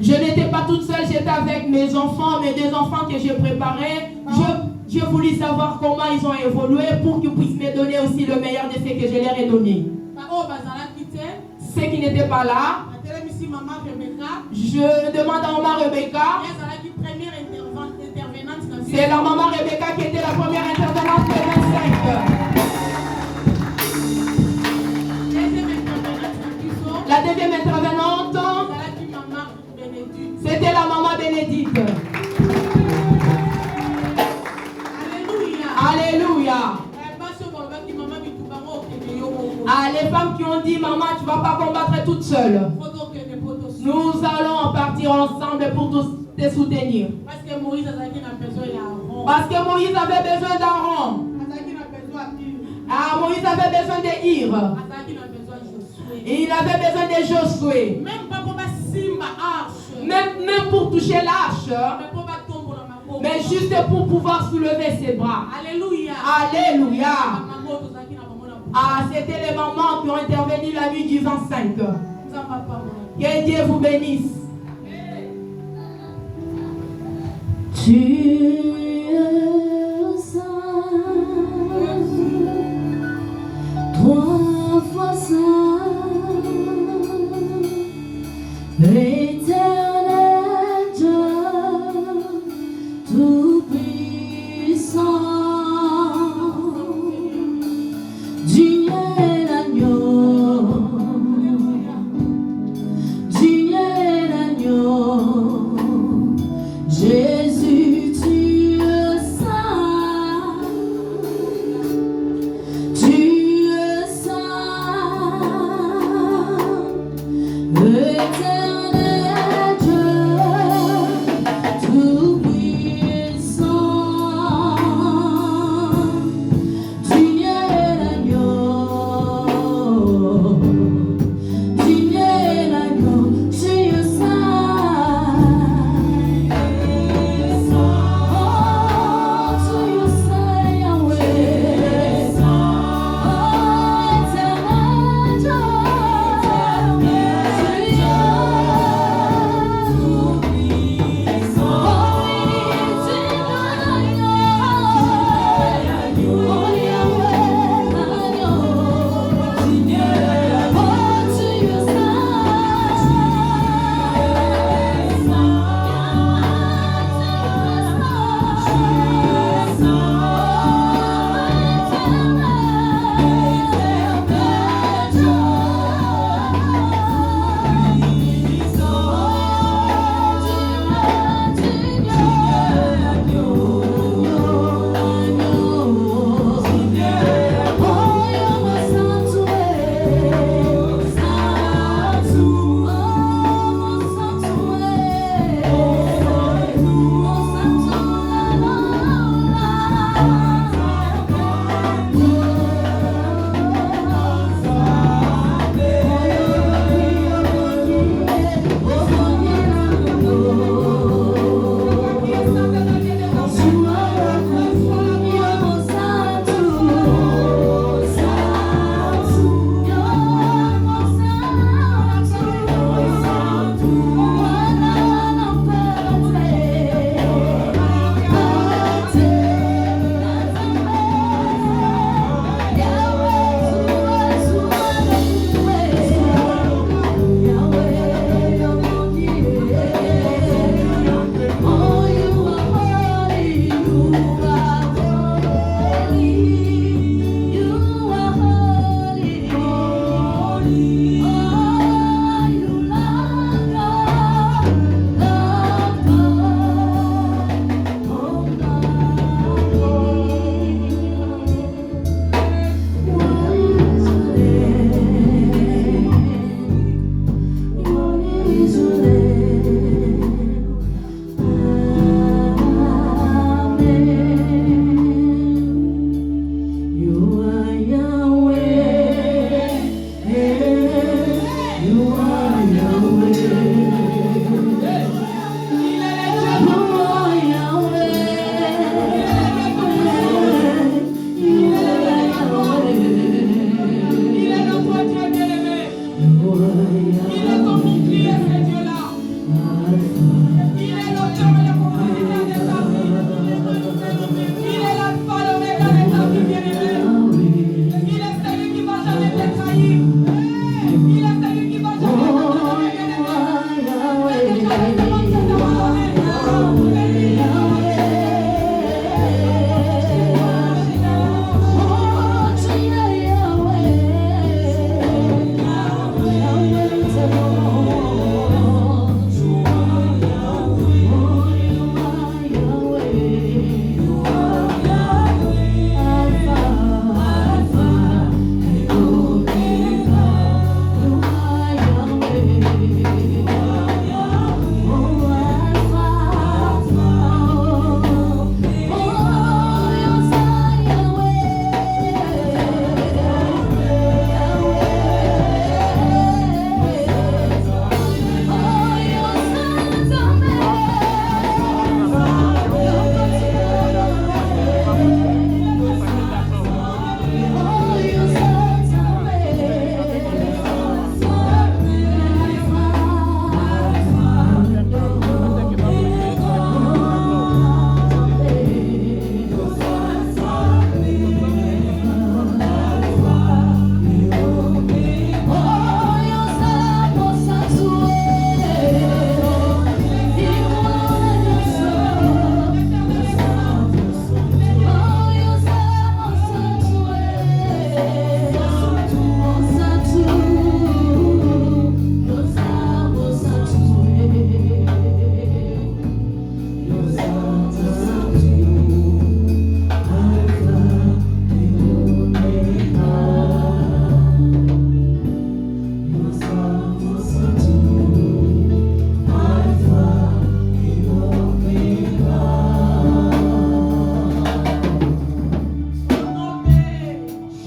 Je n'étais pas toute seule, j'étais avec mes enfants, mes 2 enfants que j'ai préparés. J'ai voulu savoir comment ils ont évolué pour qu'ils puissent me donner aussi le meilleur de ce que je leur ai donné. Ceux qui n'étaient pas là, je demande à maman Rebecca. C'est la maman Rebecca qui était la première intervenante de 25. La deuxième intervenante, c'était la maman Bénédicte. Alléluia. Ah, les femmes qui ont dit, maman, tu ne vas pas combattre toute seule. Nous allons partir ensemble pour te soutenir. Parce que Moïse avait besoin d'Aaron. Ah, Moïse avait besoin de Hir. Et il avait besoin de Josué. Même pour toucher l'arche. Mais juste pour pouvoir soulever ses bras. Alléluia. Alléluia. Ah, c'était les mamans qui ont intervenu la nuit du 25. Que Dieu vous bénisse. Tu es saint, 3 fois saint, l'éternel Dieu, tout puissant. Dieu est l'agneau, Dieu est l'agneau, Jésus, tu es saint, tu es saint, l'éternel Dieu, tout puissant. Dieu est l'agneau, Dieu est l'agneau, tu es saint. Oh,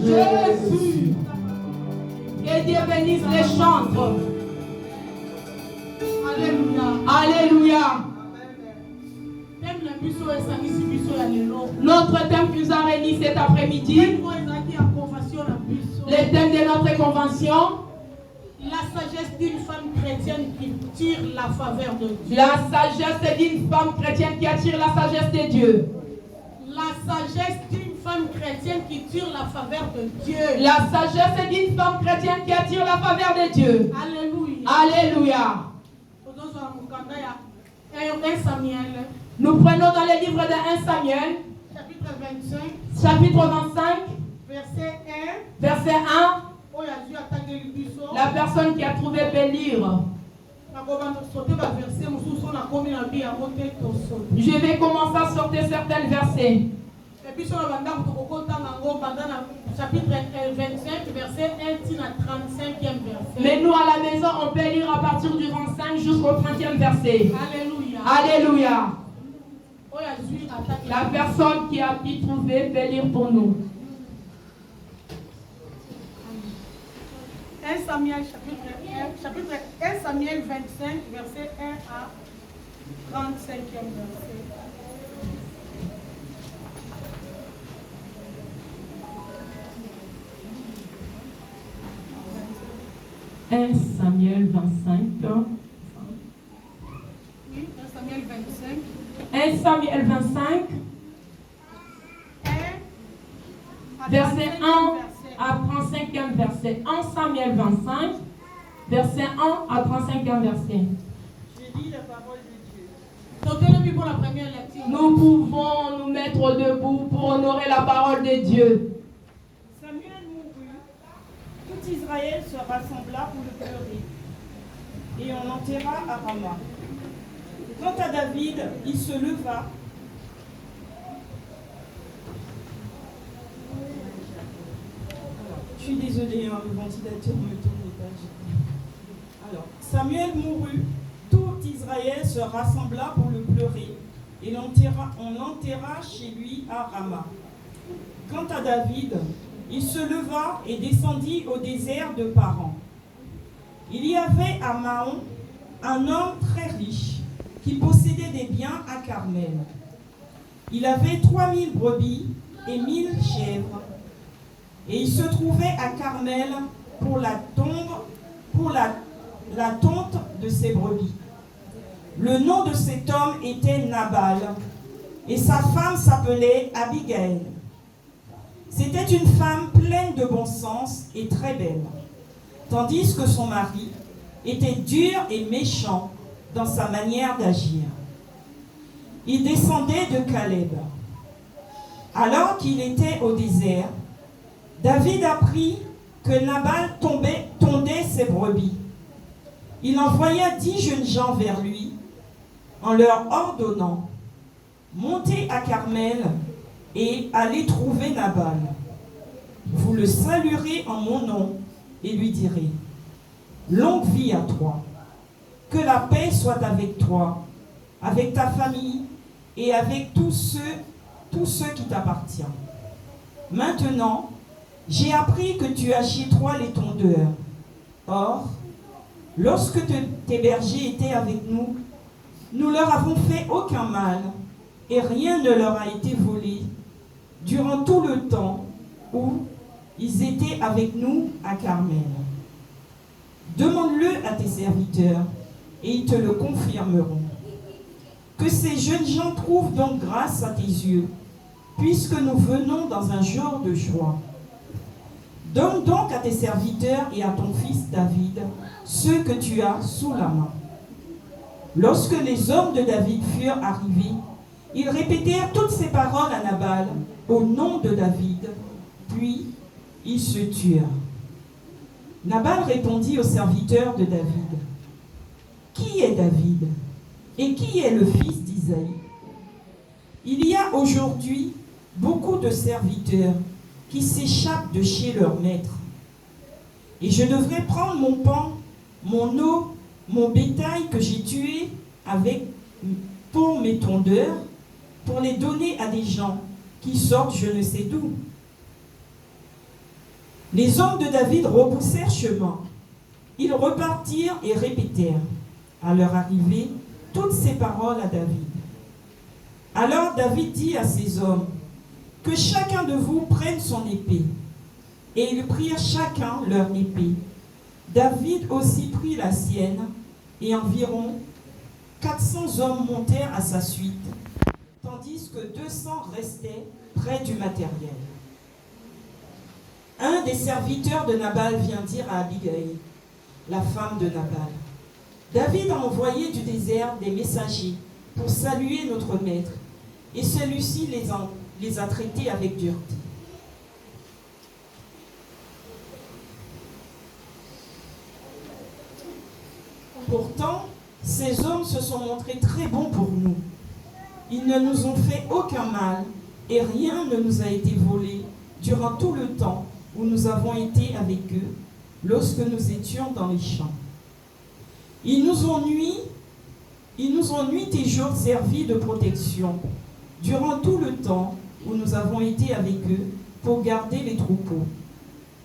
Jésus. Que Dieu bénisse les chantres. Alléluia. Alléluia. Notre thème qui nous a réunis cet après-midi, le thème de notre convention, la sagesse d'une femme chrétienne qui tire la faveur de Dieu. La sagesse d'une femme chrétienne qui attire la sagesse de Dieu. La sagesse d'une femme chrétienne qui tire la faveur de Dieu. La sagesse d'une femme chrétienne qui attire la faveur de Dieu. Alléluia. Alléluia. Nous prenons dans le livre de 1 Samuel, chapitre 25, verset 1. La personne qui a trouvé peut lire. Je vais commencer à sortir certains versets. Chapitre 25, verset 1 à 35e verset. Mais nous à la maison, on peut lire à partir du 25 jusqu'au 30e verset. Alléluia. Alléluia. La personne qui a pu trouver peut lire pour nous. 1 Samuel, chapitre 1 Samuel 25, verset 1 à 35e verset. Samuel 25. Oui, 1 Samuel 25. 1 Samuel 25. Verset 1 à 35e verset. 1 Samuel 25. Verset 1 à 35e verset. Je lis la parole de Dieu. Pour la première lecture. Nous pouvons nous mettre debout pour honorer la parole de Dieu. Tout Israël se rassembla pour le pleurer, et on l'enterra à Rama. Quant à David, il se leva. Je suis désolée, le ventilateur me tourne les pages. Alors, Samuel mourut, tout Israël se rassembla pour le pleurer, et on l'enterra chez lui à Rama. Quant à David, il se leva et descendit au désert de Paran. Il y avait à Mahon un homme très riche qui possédait des biens à Carmel. Il avait 3000 brebis et 1000 chèvres. Et il se trouvait à Carmel pour la tonte de ses brebis. Le nom de cet homme était Nabal, et sa femme s'appelait Abigail. C'était une femme pleine de bon sens et très belle, tandis que son mari était dur et méchant dans sa manière d'agir. Il descendait de Caleb. Alors qu'il était au désert, David apprit que Nabal tondait ses brebis. Il envoya 10 jeunes gens vers lui en leur ordonnant « Montez à Carmel et allez trouver Nabal. Vous le saluerez en mon nom et lui direz « Longue vie à toi, que la paix soit avec toi, avec ta famille et avec tous ceux qui t'appartiennent. Maintenant, j'ai appris que tu as chez toi les tondeurs. Or, lorsque tes bergers étaient avec nous, nous leur avons fait aucun mal et rien ne leur a été volé durant tout le temps où ils étaient avec nous à Carmel. Demande-le à tes serviteurs et ils te le confirmeront. Que ces jeunes gens trouvent donc grâce à tes yeux, puisque nous venons dans un jour de joie. Donne donc à tes serviteurs et à ton fils David ce que tu as sous la main. » Lorsque les hommes de David furent arrivés, ils répétèrent toutes ces paroles à Nabal au nom de David, puis ils se turent. Nabal répondit aux serviteurs de David, « Qui est David et qui est le fils d'Isaïe? Il y a aujourd'hui beaucoup de serviteurs qui s'échappent de chez leur maître. Et je devrais prendre mon pain, mon eau, mon bétail que j'ai tué pour mes tondeurs, pour les donner à des gens qui sortent je ne sais d'où. Les hommes de David rebroussèrent chemin. Ils repartirent et répétèrent, à leur arrivée, toutes ces paroles à David. Alors David dit à ses hommes, que chacun de vous prenne son épée. Et ils prirent chacun leur épée. David aussi prit la sienne, et environ 400 hommes montèrent à sa suite, tandis que 200 restaient près du matériel. Un des serviteurs de Nabal vient dire à Abigail, la femme de Nabal, David a envoyé du désert des messagers pour saluer notre maître, et celui-ci les a traités avec dureté. Pourtant, ces hommes se sont montrés très bons pour nous. Ils ne nous ont fait aucun mal et rien ne nous a été volé durant tout le temps où nous avons été avec eux lorsque nous étions dans les champs. Ils nous ont nuit et jour servi de protection durant tout le temps où nous avons été avec eux pour garder les troupeaux.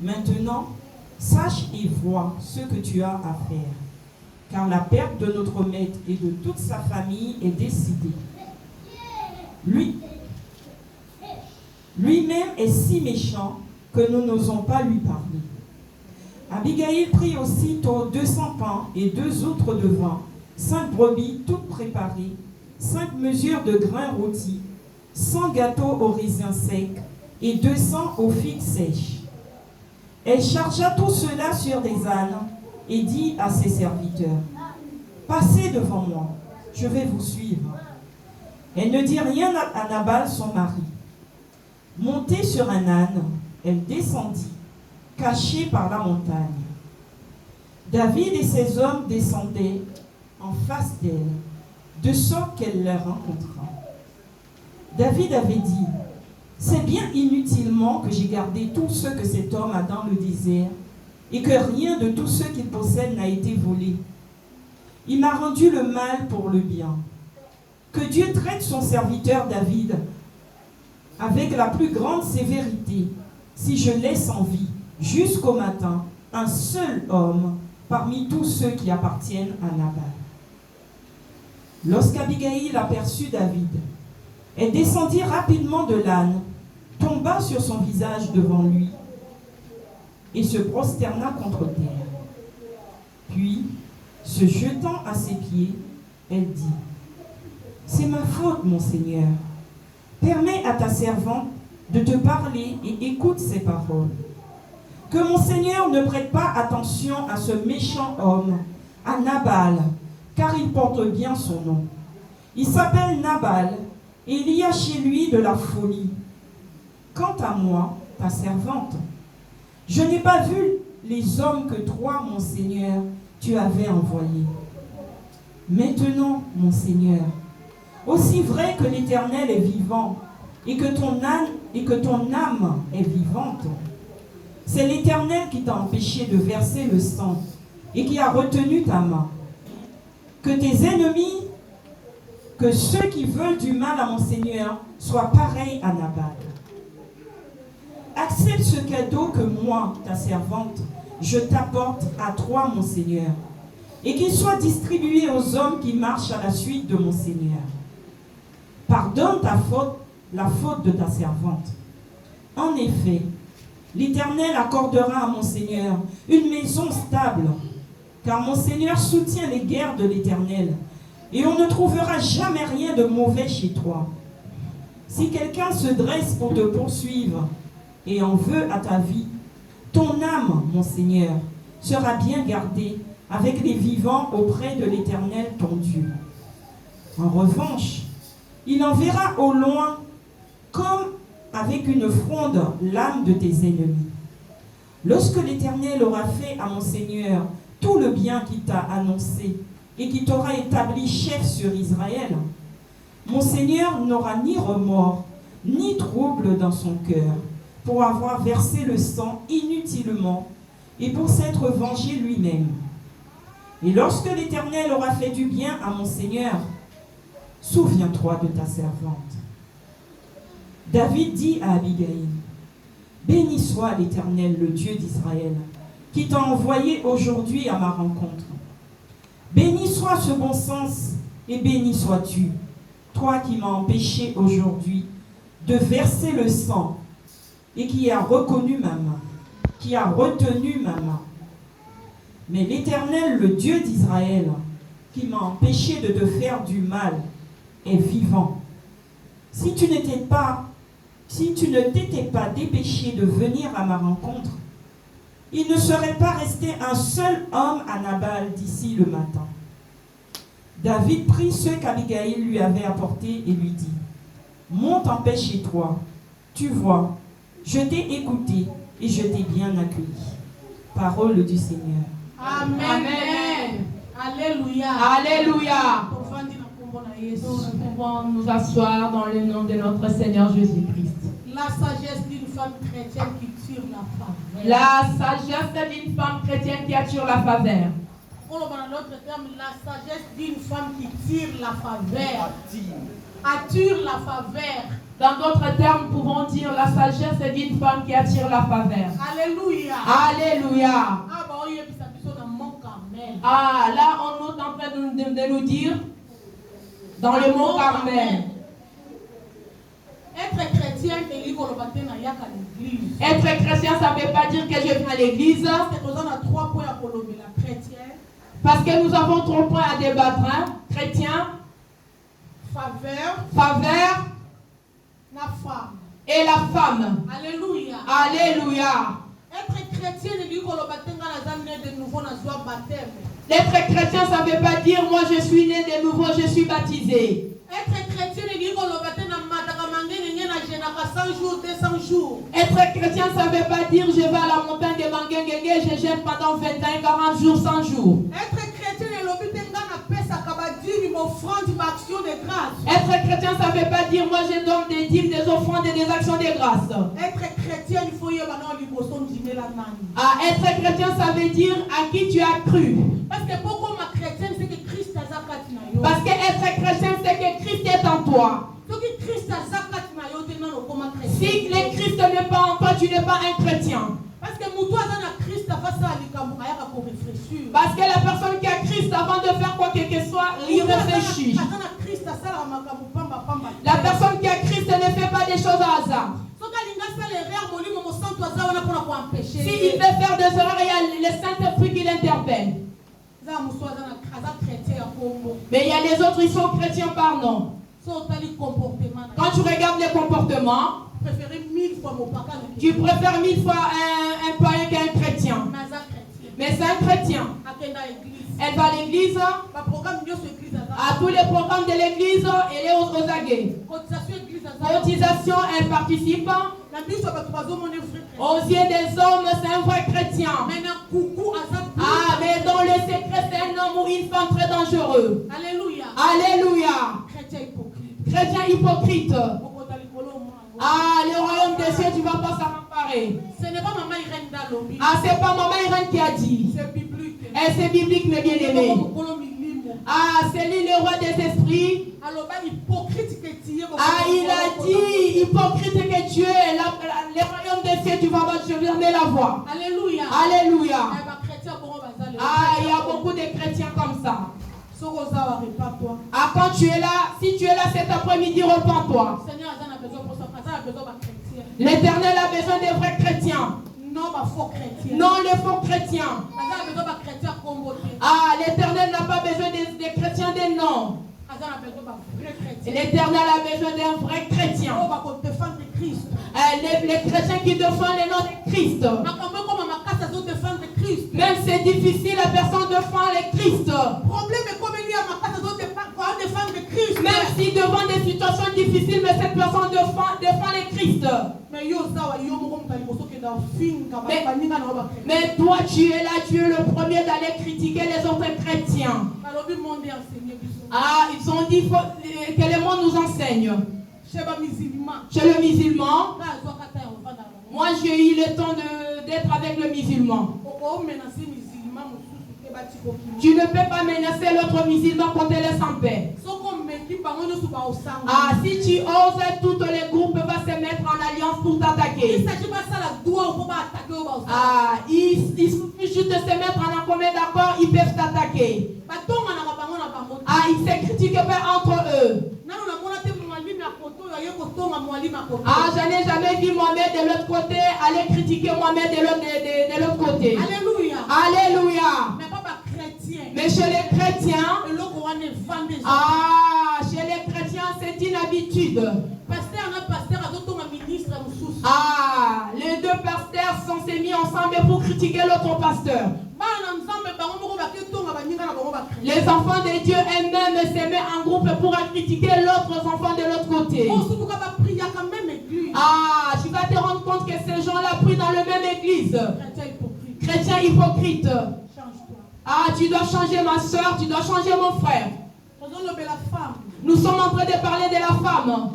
Maintenant, sache et vois ce que tu as à faire, car la perte de notre maître et de toute sa famille est décidée. Lui-même est si méchant que nous n'osons pas lui parler. Abigail prit aussitôt 200 pains et 2 outres de vin, 5 brebis toutes préparées, 5 mesures de grains rôtis, 100 gâteaux aux raisins secs et 200 aux figues sèches. Elle chargea tout cela sur des ânes et dit à ses serviteurs, « Passez devant moi, je vais vous suivre. » Elle ne dit rien à Nabal, son mari. Montée sur un âne, elle descendit, cachée par la montagne. David et ses hommes descendaient en face d'elle, de sorte qu'elle les rencontra. David avait dit, « C'est bien inutilement que j'ai gardé tout ce que cet homme a dans le désert, et que rien de tout ce qu'il possède n'a été volé. Il m'a rendu le mal pour le bien. Que Dieu traite son serviteur David avec la plus grande sévérité, si je laisse en vie, jusqu'au matin, un seul homme parmi tous ceux qui appartiennent à Nabal. » Lorsqu'Abigail aperçut David, elle descendit rapidement de l'âne, tomba sur son visage devant lui et se prosterna contre terre. Puis, se jetant à ses pieds, elle dit, « C'est ma faute, mon Seigneur. Permets à ta servante de te parler et écoute ses paroles. Que mon Seigneur ne prête pas attention à ce méchant homme, à Nabal, car il porte bien son nom. Il s'appelle Nabal, et il y a chez lui de la folie. Quant à moi, ta servante, je n'ai pas vu les hommes que toi, mon Seigneur, tu avais envoyés. Maintenant, mon Seigneur, aussi vrai que l'Éternel est vivant et que ton âme est vivante, c'est l'Éternel qui t'a empêché de verser le sang et qui a retenu ta main. Que tes ennemis, que ceux qui veulent du mal à mon Seigneur soient pareils à Nabal. Accepte ce cadeau que moi, ta servante, je t'apporte à toi, mon Seigneur, et qu'il soit distribué aux hommes qui marchent à la suite de mon Seigneur. Pardonne la faute de ta servante. En effet, l'Éternel accordera à mon Seigneur une maison stable, car mon Seigneur soutient les guerres de l'Éternel, et on ne trouvera jamais rien de mauvais chez toi. Si quelqu'un se dresse pour te poursuivre et en veut à ta vie, ton âme, mon Seigneur, sera bien gardée avec les vivants auprès de l'Éternel ton Dieu. En revanche, il enverra au loin, comme avec une fronde, l'âme de tes ennemis. Lorsque l'Éternel aura fait à mon Seigneur tout le bien qu'il t'a annoncé et qui t'aura établi chef sur Israël, mon Seigneur n'aura ni remords, ni trouble dans son cœur, pour avoir versé le sang inutilement et pour s'être vengé lui-même. Et lorsque l'Éternel aura fait du bien à mon Seigneur, souviens-toi de ta servante. David dit à Abigail, Béni soit l'Éternel, le Dieu d'Israël, qui t'a envoyé aujourd'hui à ma rencontre. Béni soit ce bon sens et béni sois-tu, toi qui m'as empêché aujourd'hui de verser le sang et qui as reconnu ma main, qui a retenu ma main. Mais l'Éternel, le Dieu d'Israël, qui m'a empêché de te faire du mal, est vivant. Si tu ne t'étais pas dépêché de venir à ma rencontre, il ne serait pas resté un seul homme à Nabal d'ici le matin. David prit ce qu'Abigaïl lui avait apporté et lui dit, « Monte en paix chez toi. Tu vois, je t'ai écouté et je t'ai bien accueilli. » Parole du Seigneur. Amen. Amen. Alléluia. Alléluia. Nous pouvons nous asseoir dans le nom de notre Seigneur Jésus-Christ. La sagesse d'une femme chrétienne qui tire la faveur. La sagesse d'une femme chrétienne qui attire la faveur. Dans notre terme, la sagesse d'une femme qui tire la faveur. Attire la faveur. Dans d'autres termes, nous pouvons dire la sagesse d'une femme qui attire la faveur. Alléluia. Alléluia. Ah, là, on est en train de nous dire dans le mont Carmel. Être chrétien, être chrétien, ça ne veut pas dire que je viens à l'église. Parce que nous avons 3 points à débattre. Hein? Chrétien, faveur la femme. Et la femme. Alléluia. Alléluia. Être chrétien, D'être chrétien, ça ne veut pas dire moi je suis né de nouveau, je suis baptisé. Être chrétien, être chrétien, ça ne veut pas dire je vais à la montagne de Manguengue, je gêne pendant 21, 40 jours, 100 jours. Être chrétien, être chrétien, ça ne veut pas dire moi je donne des dîmes, des offrandes et des actions de grâce. Être chrétien, il faut y avoir être chrétien, ça veut dire à qui tu as cru. Parce que pourquoi ma chrétienne, c'est que Christ a zakati. Parce que être chrétien, c'est que Christ est en toi. Si le Christ n'est pas en toi, tu n'es pas un chrétien. Parce que la personne qui a Christ, avant de faire quoi que ce soit, il réfléchit. La personne qui a Christ ne fait pas des choses à hasard. S'il veut faire des erreurs, il y a le Saint-Esprit qui l'interpelle. Mais il y a les autres, ils sont chrétiens par nom. Quand tu regardes les comportements, tu préfères 1000 fois un païen qu'un chrétien. Mais c'est un chrétien. Elle va à l'église. À tous les programmes de l'église, elle est aux aguets. Cotisation, elle participe. Aux yeux des hommes, c'est un vrai chrétien. Ah, mais dans le secret, c'est un homme ou une femme très dangereux. Alléluia. Alléluia. Chrétien hypocrite. Ah, le royaume des cieux, tu ne vas pas s'en emparer. Ce n'est pas maman Irène Dalobi. Ah, c'est pas maman Irène qui a dit. C'est biblique. Et c'est biblique, mes bien-aimés. Ah, c'est lui le roi des esprits. Ah, il a dit, hypocrite que tu es, le royaume des cieux, tu vas jamais la voir. Alléluia. Alléluia. Ah, il y a beaucoup de chrétiens comme ça. Ah, quand tu es là, si tu es là cet après-midi, repens-toi. L'Éternel a besoin des vrais chrétiens. Non, les faux chrétiens. Ah, l'Éternel n'a pas besoin des chrétiens des noms. L'Éternel a besoin d'un vrai chrétien. Les chrétiens qui défendent le nom de Christ. Même c'est difficile, la personne défend le Christ. Même si devant des situations difficiles, mais cette personne défend le Christ. Mais toi, tu es là, tu es le premier d'aller critiquer les autres chrétiens. Ah, ils ont dit que le monde nous enseigne. Chez le musulman, moi j'ai eu le temps d'être avec le musulman. Tu ne peux pas menacer l'autre musulman quand elle est sans paix. Ah, si tu oses, tous les groupes vont se mettre en alliance pour t'attaquer. Ah, il suffit juste de se mettre en commun d'accord, ils peuvent t'attaquer. Ah, ils se critiquent pas entre eux. Ah, je n'ai jamais vu Mohamed de l'autre côté aller critiquer Mohamed de l'autre côté. Alléluia. Alléluia. Mais pas chrétien. Mais chez les chrétiens, ah, chez les chrétiens, c'est une habitude. Ah, les deux pasteurs sont mis ensemble pour critiquer l'autre pasteur. Les enfants de Dieu eux-mêmes se mettent en groupe pour critiquer l'autre enfant de l'autre côté. Ah, tu vas te rendre compte que ces gens-là prient dans la même église. Chrétien hypocrite. Ah, tu dois changer ma soeur, tu dois changer mon frère. Nous sommes en train de parler de la femme.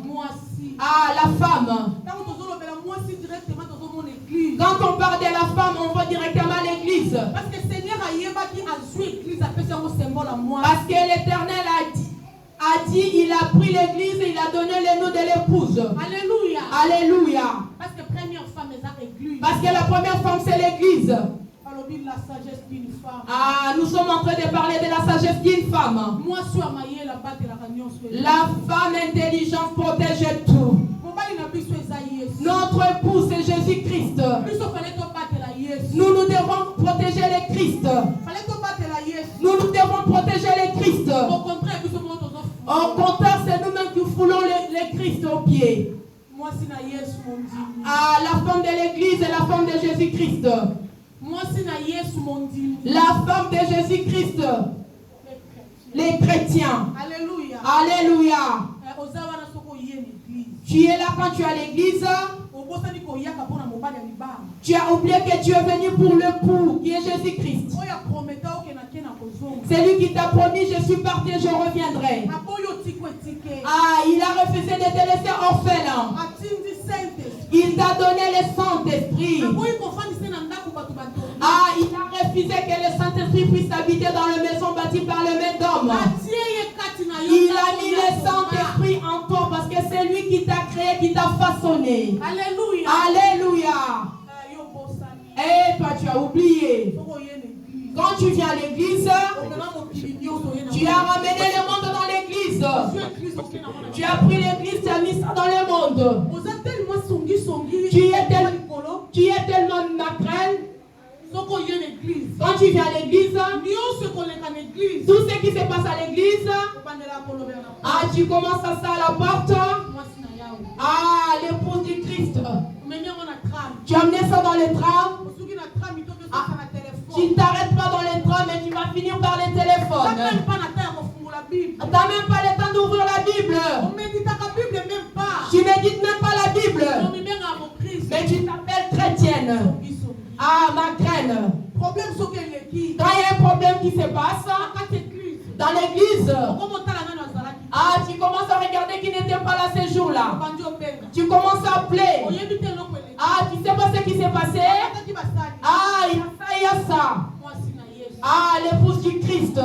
Ah, la femme. Quand on parle de la femme, on va directement à l'église. Parce que l'Éternel a dit, il a pris l'église et il a donné le nom de l'épouse. Alléluia. Alléluia. Parce que la première femme, c'est l'église. La sagesse d'une femme. Ah, nous sommes en train de parler de la sagesse d'une femme. La femme intelligente protège tout. Notre époux, c'est Jésus-Christ. Nous devons protéger les Christ. Nous devons protéger les Christ. Au contraire, c'est nous-mêmes qui foulons les Christ aux pieds. Ah, la femme de l'église et la femme de Jésus-Christ. La femme de Jésus-Christ. Les chrétiens. Alléluia. Alléluia. Tu es là quand tu es à l'église. Tu as oublié que tu es venu pour l'époux qui est Jésus-Christ. C'est lui qui t'a promis, je suis parti, je reviendrai. Ah, il a refusé de te laisser orphelin. Il t'a donné le Saint-Esprit. Ah, il a refusé que le Saint-Esprit puisse habiter dans la maison bâtie par le maître d'homme. Il a mis le Saint-Esprit en toi parce que c'est lui qui t'a créé, qui t'a façonné. Alléluia. Alléluia. Et toi, tu as oublié. Quand tu viens à l'église, tu as ramené le monde dans l'église. Tu as pris l'église, tu as mis ça dans le monde. Tu es tellement maquerelle. Quand tu viens à l'église, tout ce qui se passe à l'église, ah, tu commences à ça à la porte. Ah, l'épouse du Christ. Tu as amené ça dans le tram. Ah, tu ne t'arrêtes pas dans les trams, mais tu vas finir par les téléphones. Tu n'as même pas le temps d'ouvrir la Bible. Tu ne médites même pas la Bible. Mais tu t'appelles chrétienne. Ah, ma graine. Quand il y a un problème qui se passe dans l'église, ah, tu commences à regarder qui n'était pas là ces jours-là. Tu commences à appeler. Ah, tu sais pas ce qui s'est passé? Ah, il y a ça. Ah, l'épouse du Christ.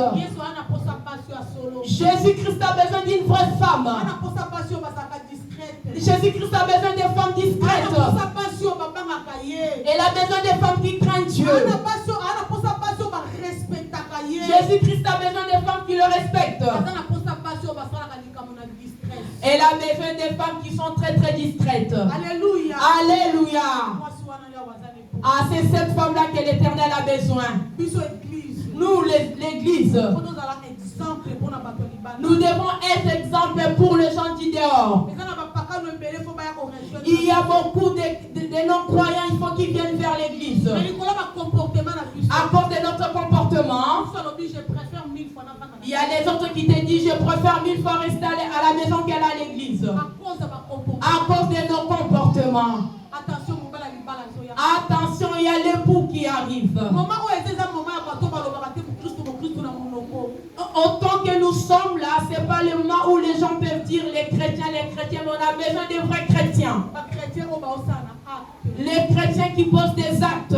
Jésus-Christ a besoin d'une vraie femme. Jésus-Christ a besoin de femmes discrètes. Il a besoin de femmes qui craignent Dieu. Jésus-Christ a besoin de femmes qui le respectent. Elle a besoin de femmes qui sont très très discrètes. Alléluia. Alléluia. Ah, c'est cette femme-là que l'Éternel a besoin. Nous, l'église, nous devons être exemple pour les gens du dehors. Il y a beaucoup de non-croyants, il faut qu'ils viennent vers l'église. À cause de notre comportement, il y a les autres qui te disent je préfère 1000 fois rester à la maison qu'aller à l'église. À cause de nos comportements. Attention, il y a l'époux qui arrive. Autant que nous sommes là, ce n'est pas le moment où les gens peuvent dire les chrétiens, mais on a besoin de vrais chrétiens. Les chrétiens qui posent des actes.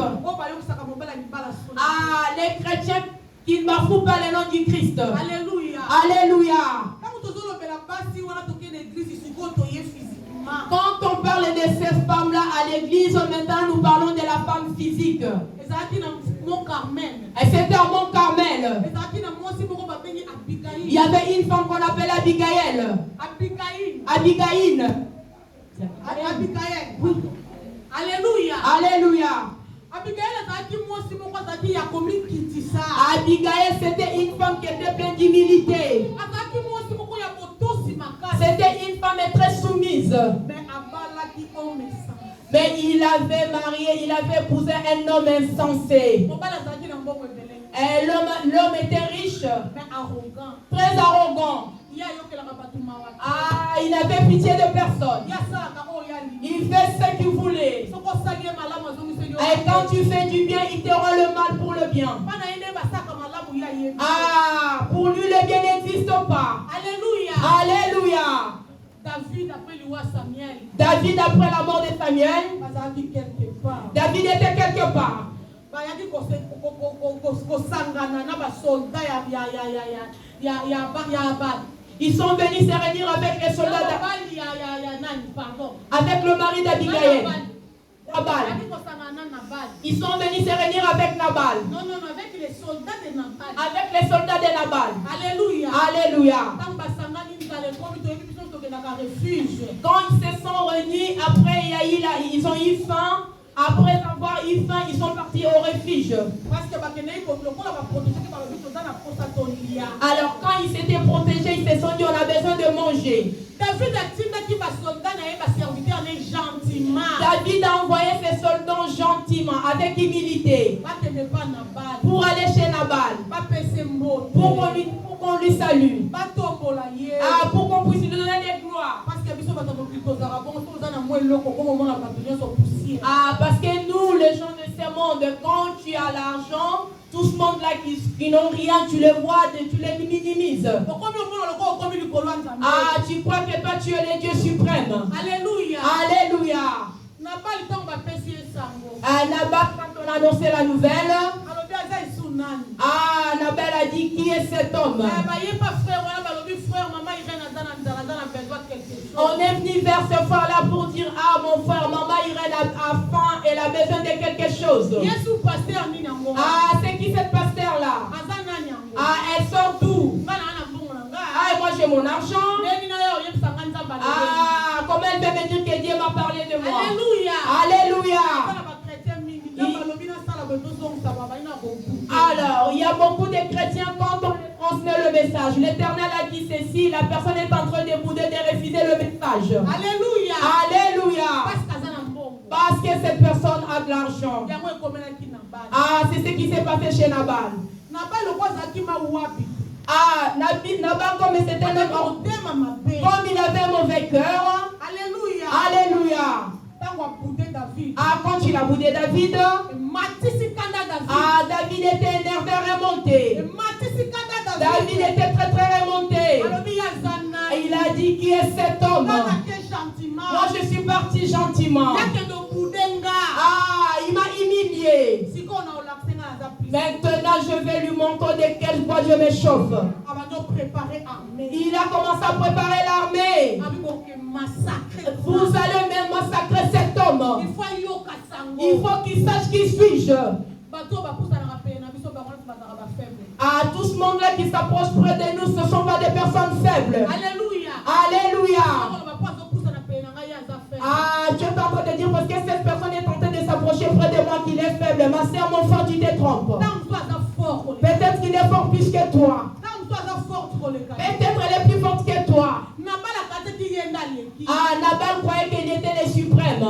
Ah, les chrétiens Qui ne bafoue pas le nom du Christ. Alléluia. Alléluia. Quand on parle de ces femmes-là à l'église, maintenant nous parlons de la femme physique. Et c'était en Mont Carmel. Il y avait une femme qu'on appelle Abigail. Abigail. Oui. Alléluia. Alléluia. Abigail, c'était une femme qui était pleine d'humilité. C'était une femme très soumise. Mais il avait marié, il avait épousé un homme insensé. Et l'homme était riche, très arrogant. Ah, il n'avait pitié de personne. Il fait ce qu'il voulait. Et quand tu fais du bien, il te rend le mal pour le bien. Ah, pour lui le bien n'existe pas. Alléluia. Alléluia. David après la mort de Samuel, David était quelque part. Ils sont venus se réunir avec les soldats avec le mari d'Abigail. Nabal. Ils sont venus se réunir avec Nabal. Non, avec les soldats de Nabal. Avec les soldats de Nabal. Alléluia. Alléluia. Quand ils se sont réunis, après ils ont eu faim. Après avoir eu faim, ils sont partis au refuge. Alors quand ils s'étaient protégés, ils se sont dit on a besoin de manger. David a envoyé ses soldats gentiment, avec humilité, pour aller chez Nabal, pour qu'on lui salue, pour qu'on puisse lui donner des gloires. Parce que nous, les gens de ce monde, quand tu as l'argent, tout ce monde-là qui n'ont rien, tu les vois, tu les minimises. Tu crois que toi tu es le Dieu suprême. Alléluia. Alléluia. Nabal, quand on a annoncé la nouvelle, Nabal a dit qui est cet homme. On est venu vers ce frère-là pour dire mon frère, maman Irène a faim, elle a besoin de quelque chose. C'est qui cette pasteur-là? Elle sort d'où? Moi j'ai mon argent. Comment elle peut me dire que Dieu m'a parlé de moi? Alléluia. Alors, il y a beaucoup de chrétiens quand on les transmet le message. L'Éternel a dit ceci, la personne est en train de bouder, de refuser le message. Alléluia. Alléluia. Parce que cette personne a de l'argent. C'est ce qui s'est passé chez Nabal. Nabal, comme c'était un homme, comme il avait un mauvais cœur. Alléluia. Alléluia. Quand il a boudé David, David était énervé, remonté. David était très très remonté. Et il a dit qui est cet homme? Moi je suis parti gentiment. Il m'a humilié. Maintenant je vais lui montrer de quel bois je me chauffe. Il a commencé à préparer l'armée. Vous allez même massacrer cet homme. Il faut qu'il sache qui suis-je. Tout ce monde-là qui s'approche près de nous, ce ne sont pas des personnes faibles. Alléluia. Alléluia. Tu es en train de dire parce que cette personne est en train de s'approcher près de moi qu'il est faible. Ma soeur, mon frère, tu te trompes. Peut-être qu'il est fort plus que toi. Peut-être elle est plus forte que toi. Nabal croyait qu'il était le suprême.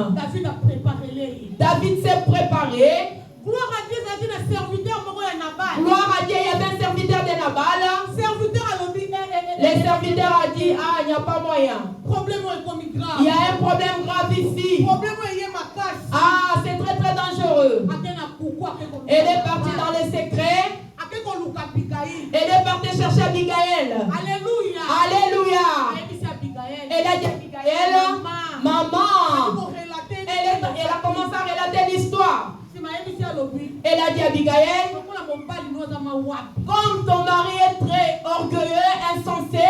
David s'est préparé. Gloire à Dieu, Gloire à Dieu, il y avait un serviteur de Nabal. Le serviteur a dit, il n'y a pas moyen. Il y a un problème grave ici. C'est très très dangereux. Elle est partie dans les secrets. Elle est partie chercher Abigail. Alléluia. Alléluia. Elle a dit Abigail, maman. Elle a commencé à relater l'histoire. Elle a dit Abigail, Comme ton mari est très orgueilleux, insensé,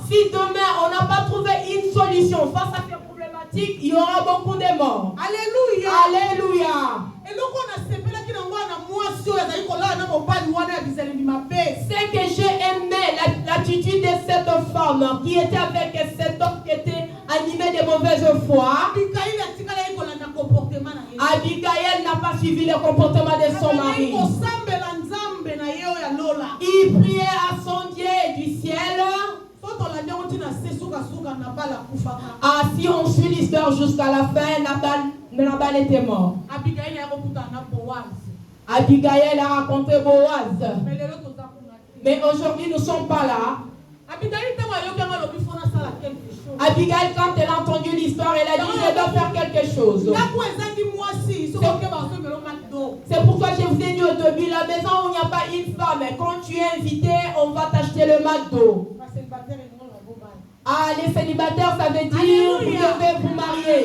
si demain on n'a pas trouvé une solution face à ces problématiques, il y aura beaucoup de morts. Alléluia. Alléluia. C'est que j'ai aimé l'attitude de cette femme qui était avec cet homme qui était animé de mauvaise foi. Abigail n'a pas suivi le comportement de son mari. Il priait à son Dieu du ciel. Ah, si on suit l'histoire jusqu'à la fin, Nabal était mort. Abigail a rencontré Boaz. Mais aujourd'hui, nous ne sommes pas là. Abigail, quand elle a entendu l'histoire, elle a dit, je dois faire quelque chose. C'est pourquoi je vous ai dit au début, la maison où il n'y a pas une femme, quand tu es invité, on va t'acheter le McDo. Ah, les célibataires, ça veut dire, vous devez vous marier.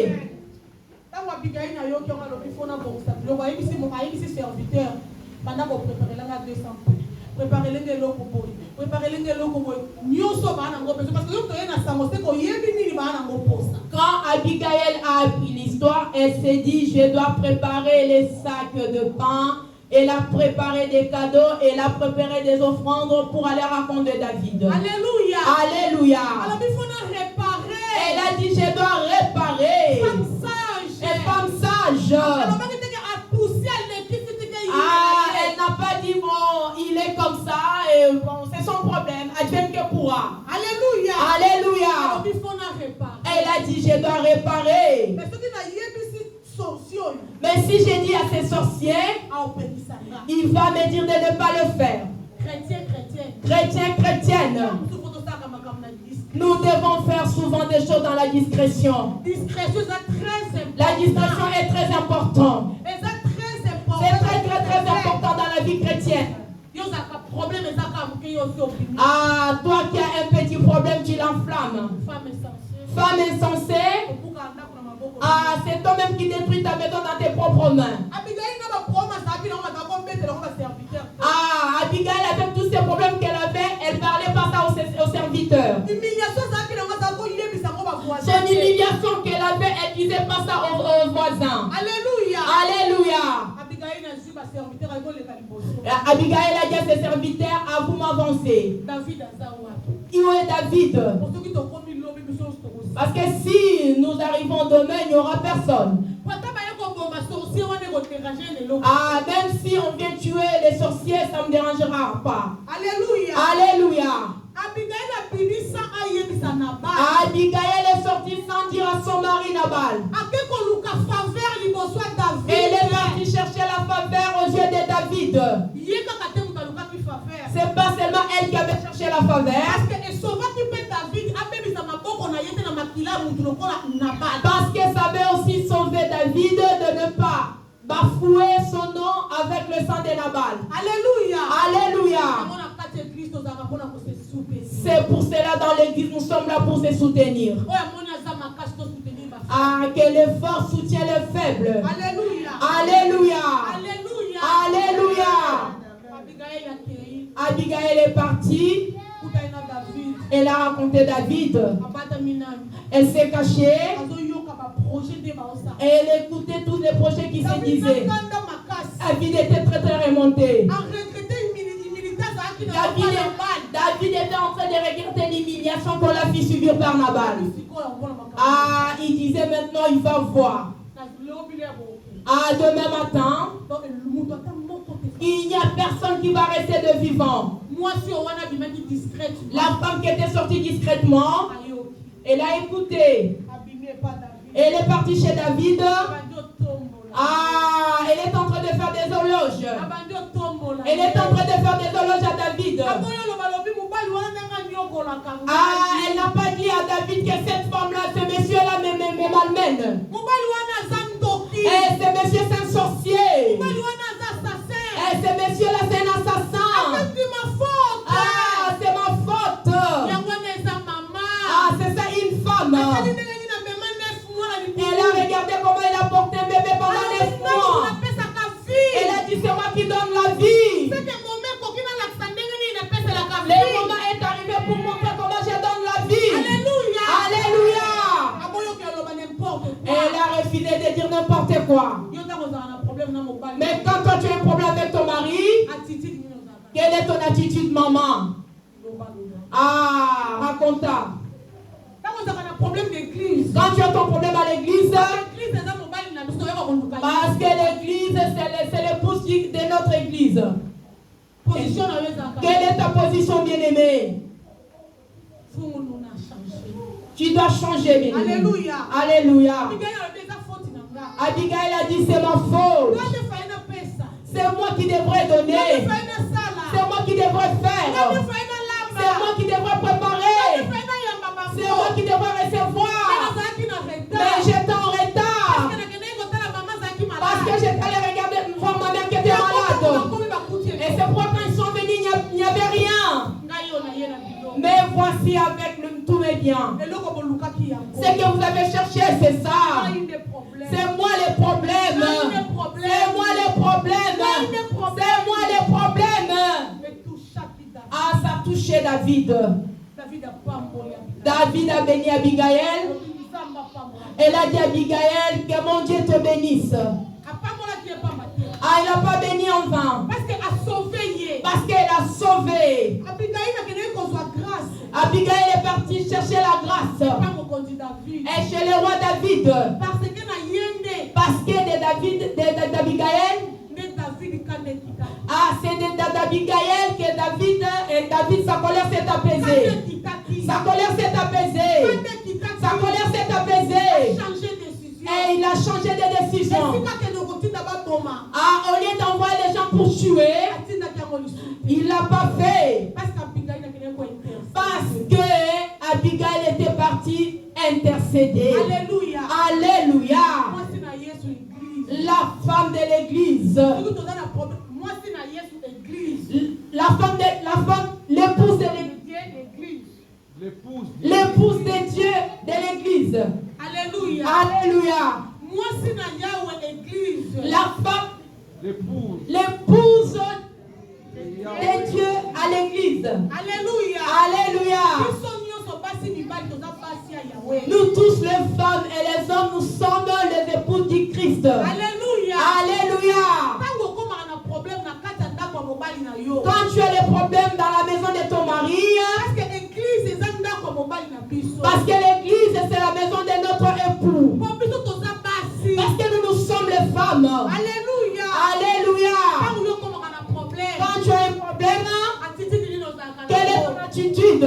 Quand Abigail a appris l'histoire, elle s'est dit, je dois préparer les sacs de pain. Elle a préparé des cadeaux, elle a préparé des offrandes pour aller raconter David. Alléluia. Alléluia. Alors il faut réparer. Elle a dit, je dois réparer. Femme sage. Et femme sage. Ah, elle n'a pas dit, bon, il est comme ça, et bon, c'est son problème. Advienne que pourra. Alléluia. Alléluia. Alors il faut réparer. Elle a dit, je dois réparer. Mais si j'ai dit à ces sorciers, il va me dire de ne pas le faire. Chrétien, chrétienne. Nous devons faire souvent des choses dans la discrétion. La discrétion est très importante. C'est très important dans la vie chrétienne. Ah, toi qui as un petit problème, tu l'enflammes. Femme insensée. Ah, c'est toi-même qui détruis ta maison dans tes propres mains. Ah, Abigail, avec tous ces problèmes qu'elle avait, elle parlait pas ça aux serviteurs. Son humiliation qu'elle avait, elle disait pas ça aux voisins. Alléluia. Alléluia. Abigail a dit à ses serviteurs, à vous m'avancer. Où est David? Parce que si nous arrivons demain, il n'y aura personne. Ah, même si on vient tuer les sorciers, ça ne me dérangera pas. Alléluia. Alléluia. Abigail est sortie sans dire à son mari Nabal. Elle est partie chercher la faveur aux yeux de David. C'est pas seulement elle qui avait cherché la faveur. Parce que ça veut aussi sauver David de ne pas bafouer son nom avec le sang de Nabal. Alléluia. Alléluia. C'est pour cela dans l'église nous sommes là pour se soutenir. Ah, que le fort soutient le faible. Alléluia. Alléluia. Alléluia. Alléluia. Abigail est partie. Elle a raconté David. Elle s'est cachée. Et elle écoutait tous les projets qui se disaient. David était très remonté. David était en train de regretter l'humiliation qu'on l'a fait subir par Nabal. Ah, il disait maintenant il va voir. Ah, demain matin, il n'y a personne qui va rester de vivant. La femme qui était sortie discrètement, elle a écouté. Elle est partie chez David. Ah, elle est en train de faire des éloges. Elle est en train de faire des éloges à David. Ah, elle n'a pas dit à David que cette femme-là, ce monsieur-là me malmène. Et ce monsieur, c'est un sorcier. Et ce monsieur-là, c'est un assassin. Ah, c'est ma faute. Ah, c'est ça, une femme. Elle a regardé comment elle a porté un bébé pendant 9 mois. c'est quoi? Mais quand toi tu as un problème avec ton mari, quelle est ton attitude, maman? Ah, raconte-ta. Quand tu as ton problème à l'église, parce que l'église, c'est l'épouse de notre église. Quelle est ta position, bien-aimée? Tu dois changer, bien-aimée. Alléluia. Alléluia. Abigail a dit, c'est ma faute. C'est moi qui devrais donner. C'est moi qui devrais faire. C'est moi qui devrais préparer. C'est moi qui devrais recevoir. Mais j'étais en retard. Parce que j'étais allé regarder voir ma mère qui était malade. Et c'est pourquoi quand ils sont venus, il n'y avait rien. Mais voici avec tous mes biens. Ce que vous avez cherché, c'est ça. C'est moi les problèmes. C'est moi les problèmes. C'est moi les problèmes. Ah, ça a touché David. David a béni Abigail. Elle a dit à Abigail que mon Dieu te bénisse. Ah, il n'a pas béni en vain. Parce qu'elle a sauvé. Abigail est partie chercher la grâce. Et chez le roi David. Parce que d'Abigail. Ah, c'est d'Abigail que David, sa colère s'est apaisée. Sa colère s'est apaisée. Sa colère s'est apaisée. Et il a changé de décision. Ah, au lieu d'envoyer les gens pour tuer, il ne l'a pas fait. Parce que Abigail était partie intercéder. Alléluia. Alléluia. La femme de l'église. L'épouse de l'église. L'épouse de Dieu de l'église. Alléluia. Alléluia. La femme, l'épouse de Dieu à l'église. Alléluia. Alléluia. Nous tous les femmes et les hommes, nous sommes les épouses du Christ. Alléluia. Alléluia. Quand tu as des problèmes dans la maison de ton mari, parce que l'église c'est la maison de notre époux. Parce que nous sommes les femmes. Alléluia. Alléluia. Quand tu as un problème, quelle est ton attitude?